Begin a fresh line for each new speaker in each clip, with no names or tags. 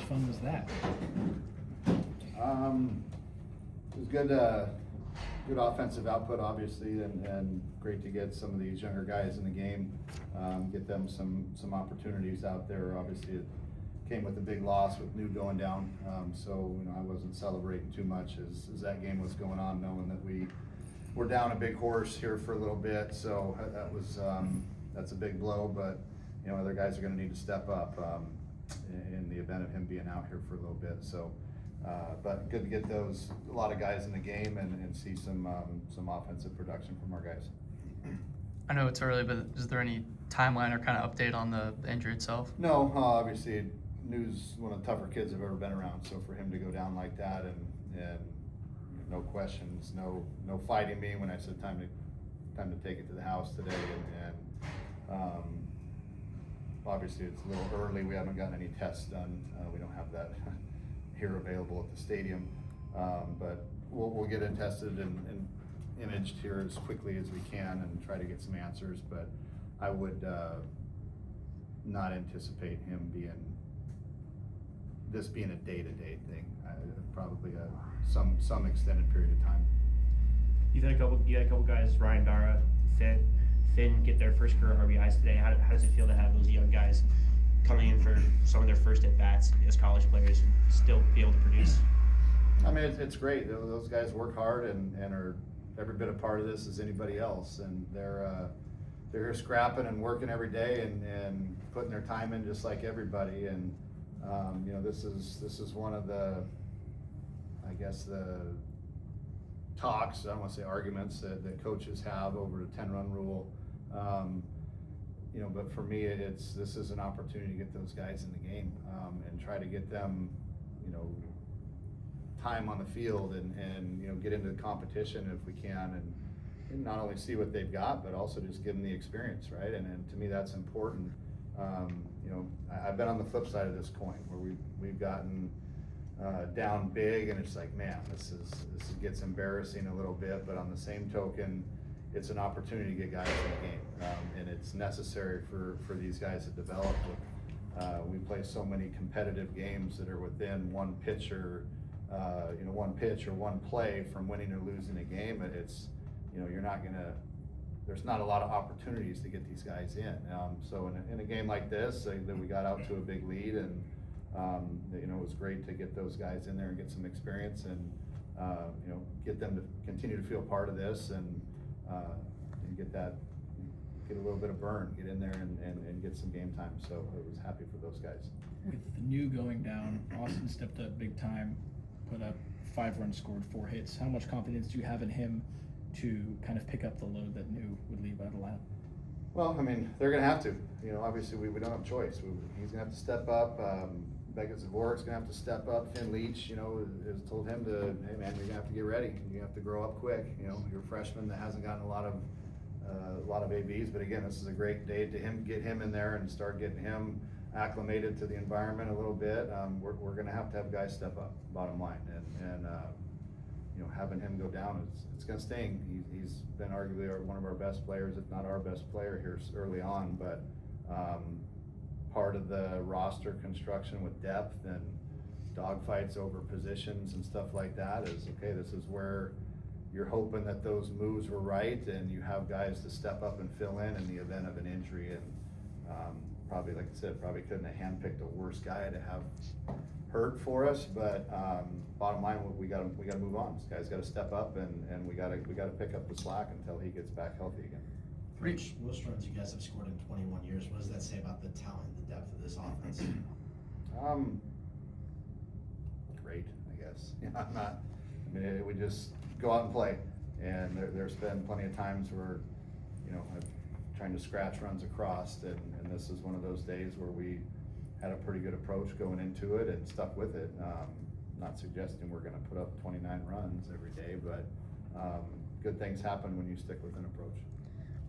fun was that?
It was good, good offensive output, obviously, and great to get some of these younger guys in the game, get them some opportunities out there. Obviously, it came with a big loss with New going down, so I wasn't celebrating too much as that game was going on, knowing that we were down a big horse here for a little bit. So that was that's a big blow, but other guys are going to need to step up in the event of him being out here for a little bit. So. But good to get a lot of guys in the game and see some offensive production from our guys.
I know it's early, but is there any timeline or kind of update on the injury itself?
No, obviously New's one of the tougher kids I've ever been around. So for him to go down like that and no questions, no fighting me when I said time to take it to the house today, and obviously it's a little early. We haven't gotten any tests done. We don't have that here available at the stadium, but we'll get it tested and imaged here as quickly as we can and try to get some answers. But I would not anticipate him being a day-to-day thing. Probably some extended period of time.
You had a couple guys, Ryan Dara, Finn, get their first career RBIs today. How does it feel to have those young guys coming in for some of their first at-bats as college players and still be able to produce?
I mean, it's great. Those guys work hard and are every bit a part of this as anybody else, and they're here scrapping and working every day and putting their time in just like everybody. And this is one of the, I guess, the talks, I don't want to say arguments, that coaches have over the 10-run rule. But for me, this is an opportunity to get those guys in the game and try to get them, time on the field and get into the competition if we can, and not only see what they've got, but also just give them the experience, right? And to me, that's important. I've been on the flip side of this coin where we've gotten down big, and it's like, man, this gets embarrassing a little bit. But on the same token, it's an opportunity to get guys in the game, and it's necessary for these guys to develop. We play so many competitive games that are within one pitch or one play from winning or losing a game. It's you're not gonna. There's not a lot of opportunities to get these guys in. So in a game like this, that we got out to a big lead, and it was great to get those guys in there and get some experience, and get them to continue to feel part of this, and get a little bit of burn, get in there and get some game time. So I was happy for those guys.
With the New going down, Austin stepped up big time, put up 5 runs, scored 4 hits. How much confidence do you have in him to kind of pick up the load that New would leave out of the lineup?
Well, I mean, they're going to have to. Obviously we don't have a choice. He's going to have to step up. Becca Zavorek's going to have to step up. Finn Leach, has told him to, hey man, you're going to have to get ready. You have to grow up quick. You're a freshman that hasn't gotten a lot of ABs, but again, this is a great day to get him in there and start getting him acclimated to the environment a little bit. We're going to have guys step up, bottom line, and having him go down, it's going to sting. He's been arguably one of our best players, if not our best player here early on, but part of the roster construction with depth and dogfights over positions and stuff like that is, okay, this is where you're hoping that those moves were right and you have guys to step up and fill in the event of an injury. And probably, like I said, probably couldn't have handpicked a worse guy to have hurt for us, but bottom line, we got to move on. This guy's got to step up, and we got to pick up the slack until he gets back healthy again.
Most runs you guys have scored in 21 years. What does that say about the talent, the depth of this offense?
Great, I guess. We just go out and play, and there's been plenty of times where I'm trying to scratch runs across, and this is one of those days where we had a pretty good approach going into it and stuck with it. Not suggesting we're going to put up 29 runs every day, but good things happen when you stick with an approach.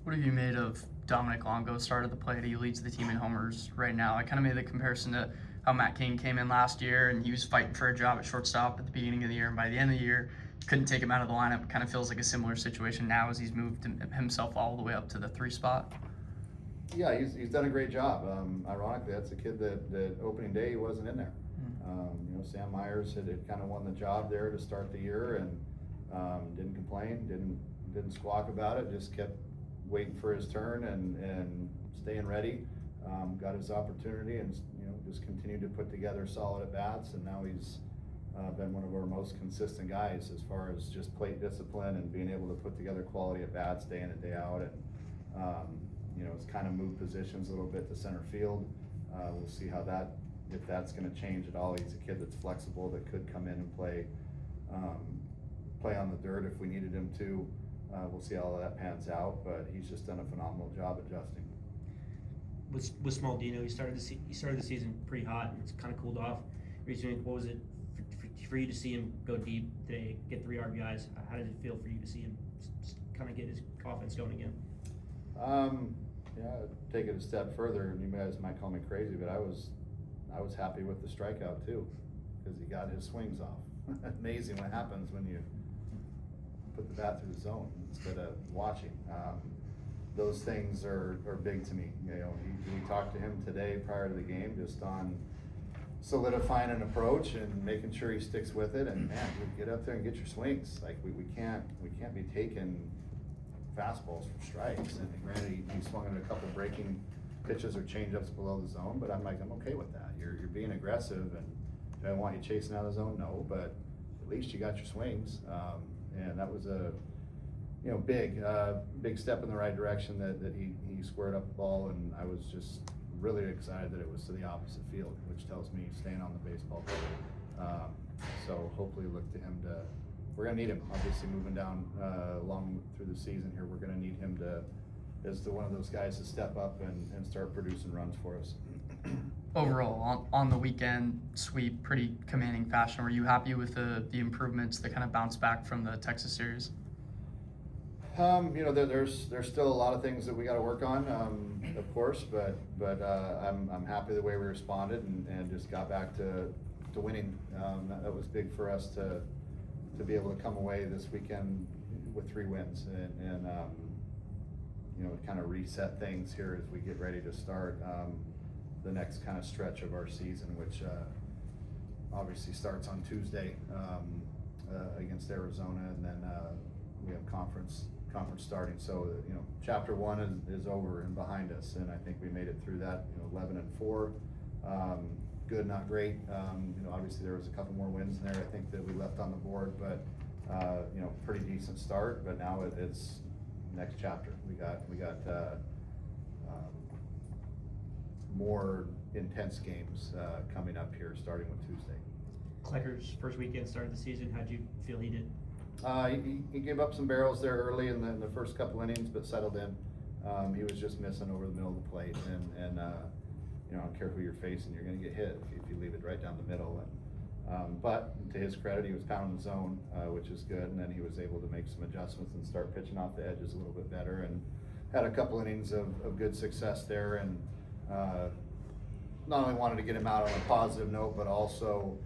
What have you made of Dominic Longo started the play? He leads the team in homers right now. I kind of made the comparison to how Matt King came in last year and he was fighting for a job at shortstop at the beginning of the year, and by the end of the year, couldn't take him out of the lineup. It kind of feels like a similar situation now as he's moved himself all the way up to the 3 spot.
Yeah, he's done a great job. Ironically, that's a kid that opening day he wasn't in there. You know, Sam Myers had kind of won the job there to start the year, and didn't complain, didn't squawk about it, just kept waiting for his turn and staying ready. Got his opportunity, and you know, just continued to put together solid at bats, and now he's been one of our most consistent guys as far as just plate discipline and being able to put together quality at bats day in and day out. And you know, it's kind of moved positions a little bit to center field. We'll see how if that's going to change at all. He's a kid that's flexible, that could come in and play on the dirt if we needed him to. We'll see how that pans out, but he's just done a phenomenal job adjusting.
With Smaldino, he started the season pretty hot, and it's kind of cooled off recently. What was it for you to see him go deep today, get 3 RBIs? How did it feel for you to see him kind of get his offense going again?
Yeah, take it a step further, and you guys might call me crazy, but I was happy with the strikeout too, because he got his swings off. Amazing what happens when you put the bat through the zone instead of watching. Those things are big to me. You know, we talked to him today prior to the game just on solidifying an approach and making sure he sticks with it. And man, dude, get up there and get your swings. Like we can't be taking fastballs for strikes. And granted, he swung at a couple breaking pitches or changeups below the zone, but I'm okay with that. You're being aggressive, and do I want you chasing out of the zone? No, but at least you got your swings. And that was a big step in the right direction that he squared up the ball, and I was just really excited that it was to the opposite field, which tells me he's staying on the baseball field. So hopefully look to him we're gonna need him, obviously moving down along through the season here. We're gonna need him as one of those guys to step up and start producing runs for us.
Overall, on the weekend sweep, pretty commanding fashion. Were you happy with the improvements, the kind of bounce back from the Texas series?
You know, there's still a lot of things that we got to work on, of course, but I'm happy the way we responded and just got back to winning. That was big for us to be able to come away this weekend with 3 wins and you know, kind of reset things here as we get ready to start the next kind of stretch of our season, which obviously starts on Tuesday against Arizona, and then we have conference starting. So you know, chapter 1 is over and behind us, and I think we made it through that. You know, 11-4, good, not great. You know, obviously there was a couple more wins in there I think that we left on the board, but you know, pretty decent start. But now it's next chapter. We got more intense games coming up here, starting with Tuesday.
Klecker's first weekend started the season. How'd you feel he did?
He gave up some barrels there early in the first couple innings, but settled in. He was just missing over the middle of the plate, and you know, I don't care who you're facing, you're going to get hit if you leave it right down the middle. And but to his credit, he was pounding the zone, which is good, and then he was able to make some adjustments and start pitching off the edges a little bit better, and had a couple innings of good success there. And not only wanted to get him out on a positive note, but also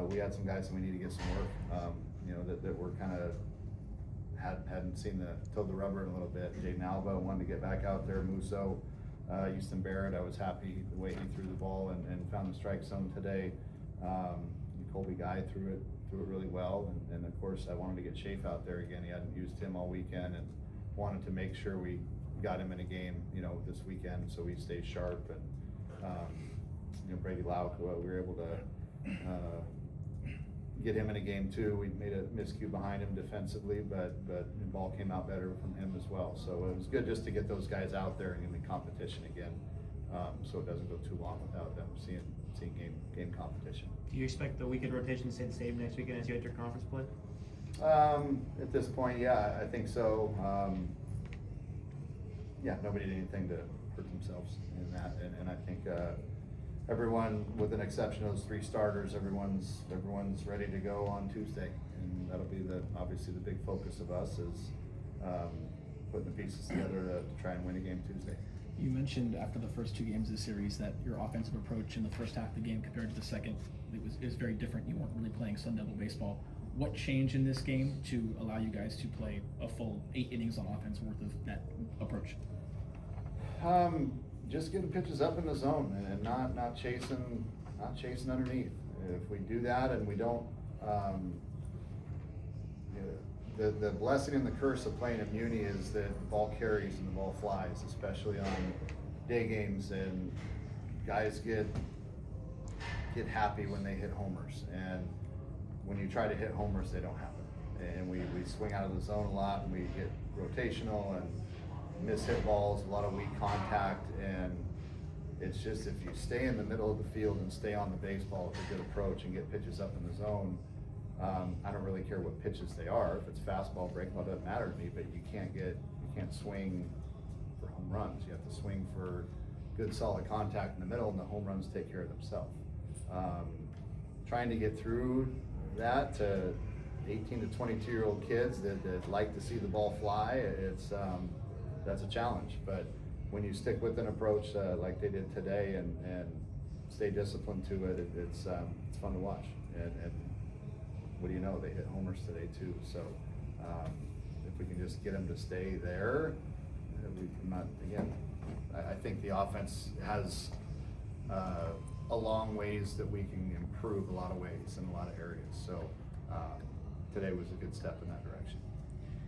we had some guys that we need to get some work. You know, that were kind of hadn't seen the rubber in a little bit. Jaden Alba wanted to get back out there. Musso, Houston Barrett, I was happy the way he threw the ball and found the strike zone today. Colby Guy threw it really well, and of course I wanted to get Schaaf out there again. He hadn't used him all weekend, and wanted to make sure we got him in a game, you know, this weekend, so he stays sharp. And you know, Brady Lauk, we were able to get him in a game too. We made a miscue behind him defensively, but the ball came out better from him as well. So it was good just to get those guys out there and in the competition again, so it doesn't go too long without them seeing game competition.
Do you expect the weekend rotation to stay the same next weekend as you enter conference play?
At this point, yeah, I think so. Yeah, nobody did anything to hurt themselves in that, and I think everyone, with an exception of those 3 starters, everyone's ready to go on Tuesday, and that'll be obviously the big focus of us is putting the pieces together to try and win a game Tuesday.
You mentioned after the first 2 games of the series that your offensive approach in the first half of the game compared to the second, it was very different. You weren't really playing Sun Devil baseball. What changed in this game to allow you guys to play a full 8 innings on offense worth of that approach?
Just getting pitches up in the zone and not chasing underneath. If we do that and we don't, the blessing and the curse of playing at Muni is that the ball carries and the ball flies, especially on day games, and guys get happy when they hit homers, and when you try to hit homers, they don't happen. And we swing out of the zone a lot, and we get rotational and miss hit balls, a lot of weak contact, and it's just, if you stay in the middle of the field and stay on the baseball with a good approach and get pitches up in the zone, I don't really care what pitches they are. If it's fastball, breakball, doesn't matter to me, but you can't swing for home runs. You have to swing for good solid contact in the middle, and the home runs take care of themselves. Trying to get through that to 18 to 22-year-old kids that like to see the ball fly, that's a challenge. But when you stick with an approach like they did today and stay disciplined to it, it's fun to watch. And what do you know, they hit homers today too. So if we can just get them to stay there, I think the offense has a long ways that we can improve a lot of ways in a lot of areas. So today was a good step in that direction.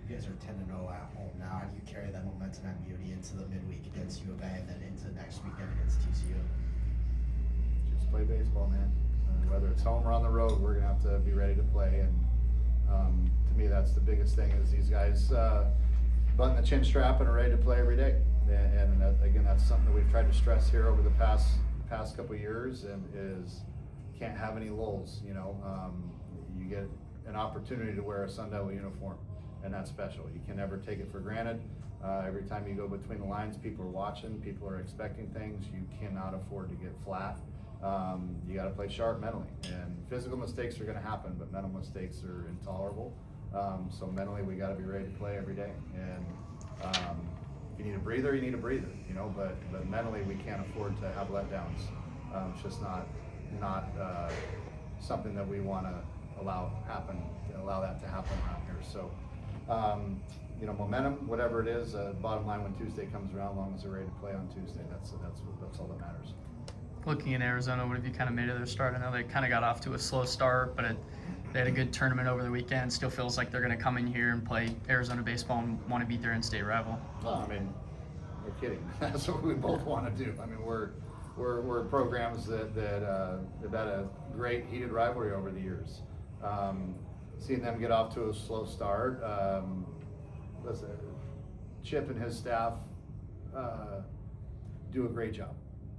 You guys are 10-0 at home now. How do you carry that momentum at Muni into the midweek against U of A and then into next weekend against TCU?
Just play baseball, man. Whether it's home or on the road, we're gonna have to be ready to play. And to me, that's the biggest thing, is these guys button the chin strap and are ready to play every day. And again, that's something that we've tried to stress here over the past couple of years, and is can't have any lulls. You get an opportunity to wear a Sun Devil uniform, and that's special. You can never take it for granted. Every time you go between the lines, people are watching, people are expecting things. You cannot afford to get flat. You got to play sharp mentally, and physical mistakes are going to happen, but mental mistakes are intolerable. So mentally, we got to be ready to play every day. And if you need a breather, you need a breather. But mentally, we can't afford to have letdowns. It's just not something that we want to allow that to happen around here. So, momentum, whatever it is, bottom line, when Tuesday comes around, as long as they're ready to play on Tuesday, that's all that matters.
Looking at Arizona, what have you kind of made of their start? I know they kind of got off to a slow start, but they had a good tournament over the weekend. Still feels like they're going to come in here and play Arizona baseball and want to beat their in-state rival.
Well, we're kidding. That's what we both want to do. We're programs that have had a great heated rivalry over the years. Seeing them get off to a slow start, listen, Chip and his staff do a great job.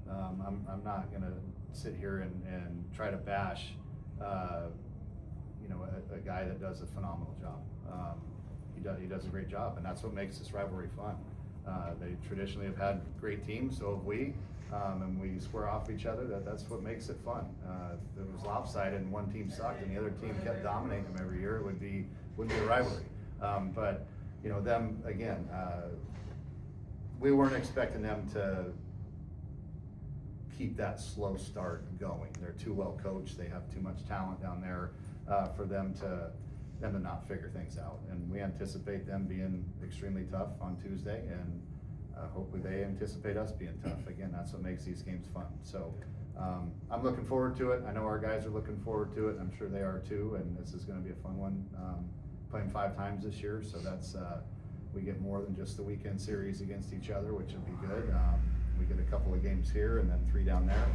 I'm not going to sit here and try to bash, a guy that does a phenomenal job. He does a great job, and that's what makes this rivalry fun. They traditionally have had great teams, so have we, and we square off each other. That's what makes it fun. If it was lopsided and one team sucked and the other team kept dominating them every year, it wouldn't be a rivalry. But them again, we weren't expecting them to keep that slow start going. They're too well coached. They have too much talent down there for them to not figure things out. And we anticipate them being extremely tough on Tuesday, and hopefully they anticipate us being tough. Again, that's what makes these games fun. So I'm looking forward to it. I know our guys are looking forward to it. I'm sure they are too, and this is going to be a fun one. Playing 5 times this year, so that's we get more than just the weekend series against each other, which would be good. We get a couple of games here and then 3 down there,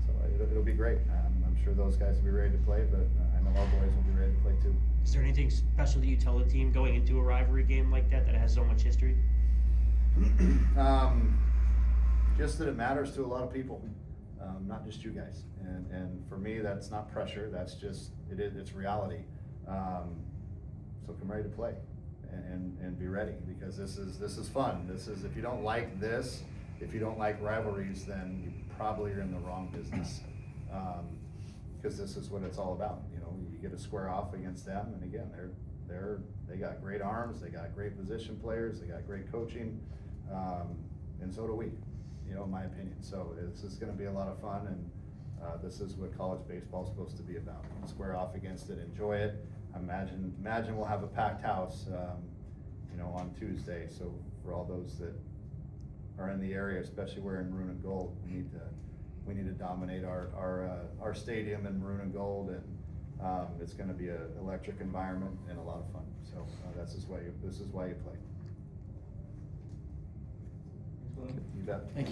so it'll be great. I'm sure those guys will be ready to play, but I know our boys will be ready to play too.
Is there anything special that you tell the team going into a rivalry game like that has so much history?
Just that it matters to a lot of people, not just you guys. And for me, that's not pressure. That's just it's reality. So come ready to play and be ready, because this is fun. This is, if you don't like this, if you don't like rivalries, then you probably are in the wrong business. Because this is what it's all about. You get to square off against them, and again, they got great arms, they got great position players, they got great coaching, and so do we. In my opinion. So this is going to be a lot of fun, and this is what college baseball is supposed to be about. Square off against it, enjoy it. Imagine we'll have a packed house, on Tuesday. So for all those that are in the area, especially wearing maroon and gold. We need to dominate our stadium in maroon and gold, and it's going to be an electric environment and a lot of fun. So this is why you play. You bet.
Thank you.